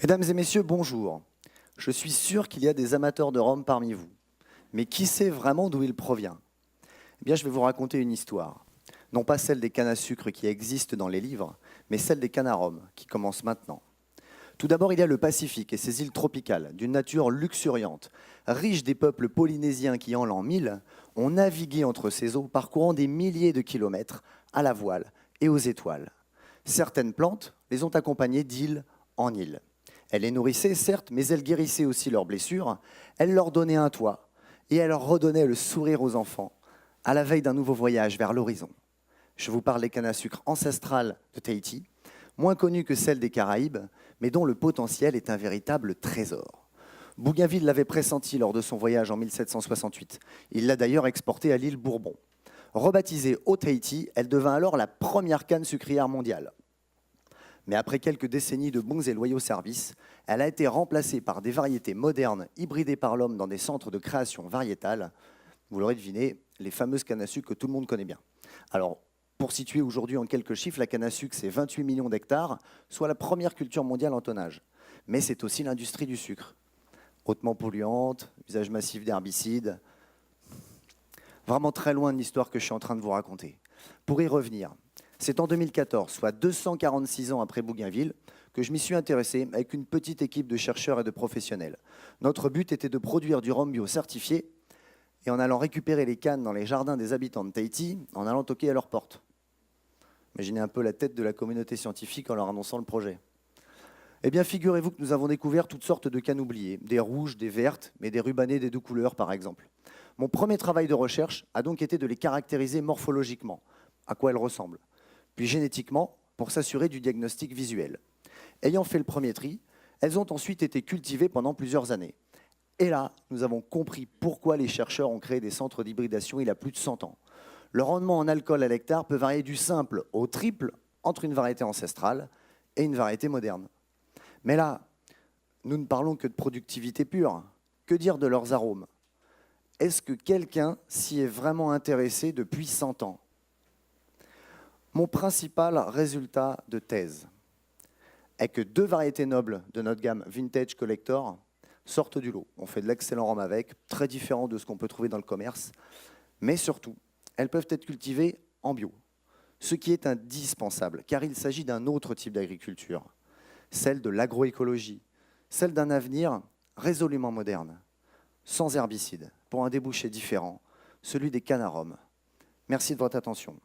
Mesdames et messieurs, bonjour. Je suis sûr qu'il y a des amateurs de rhum parmi vous. Mais qui sait vraiment d'où il provient? Eh bien, je vais vous raconter une histoire. Non pas celle des cannes à sucre qui existent dans les livres, mais celle des cannes à rhum, qui commence maintenant. Tout d'abord, il y a le Pacifique et ses îles tropicales, d'une nature luxuriante, riche des peuples polynésiens qui, en l'an 1000, ont navigué entre ces eaux, parcourant des milliers de kilomètres à la voile et aux étoiles. Certaines plantes les ont accompagnés d'île en île. Elles les nourrissaient, certes, mais elles guérissaient aussi leurs blessures, elles leur donnaient un toit, et elles leur redonnaient le sourire aux enfants, à la veille d'un nouveau voyage vers l'horizon. Je vous parle des cannes à sucre ancestrales de Tahiti, moins connues que celles des Caraïbes, mais dont le potentiel est un véritable trésor. Bougainville l'avait pressenti lors de son voyage en 1768. Il l'a d'ailleurs exportée à l'île Bourbon. Rebaptisée Haut Tahiti, elle devint alors la première canne sucrière mondiale. Mais après quelques décennies de bons et loyaux services, elle a été remplacée par des variétés modernes hybridées par l'homme dans des centres de création variétale. Vous l'aurez deviné, les fameuses cannes à sucre que tout le monde connaît bien. Alors, pour situer aujourd'hui en quelques chiffres, la canne à sucre, c'est 28 millions d'hectares, soit la première culture mondiale en tonnage. Mais c'est aussi l'industrie du sucre. Hautement polluante, usage massif d'herbicides. Vraiment très loin de l'histoire que je suis en train de vous raconter. Pour y revenir, c'est en 2014, soit 246 ans après Bougainville, que je m'y suis intéressé avec une petite équipe de chercheurs et de professionnels. Notre but était de produire du rhum bio certifié et en allant récupérer les cannes dans les jardins des habitants de Tahiti, en allant toquer à leur porte. Imaginez un peu la tête de la communauté scientifique en leur annonçant le projet. Eh bien, figurez-vous que nous avons découvert toutes sortes de cannes oubliées, des rouges, des vertes, mais des rubanées des deux couleurs par exemple. Mon premier travail de recherche a donc été de les caractériser morphologiquement, à quoi elles ressemblent, puis génétiquement pour s'assurer du diagnostic visuel. Ayant fait le premier tri, elles ont ensuite été cultivées pendant plusieurs années. Et là, nous avons compris pourquoi les chercheurs ont créé des centres d'hybridation il y a plus de 100 ans. Le rendement en alcool à l'hectare peut varier du simple au triple entre une variété ancestrale et une variété moderne. Mais là, nous ne parlons que de productivité pure. Que dire de leurs arômes? Est-ce que quelqu'un s'y est vraiment intéressé depuis 100 ans? Mon principal résultat de thèse est que deux variétés nobles de notre gamme Vintage Collector sortent du lot. On fait de l'excellent rhum avec, très différent de ce qu'on peut trouver dans le commerce, mais surtout, elles peuvent être cultivées en bio, ce qui est indispensable, car il s'agit d'un autre type d'agriculture, celle de l'agroécologie, celle d'un avenir résolument moderne, sans herbicides, pour un débouché différent, celui des cannes à rhum. Merci de votre attention.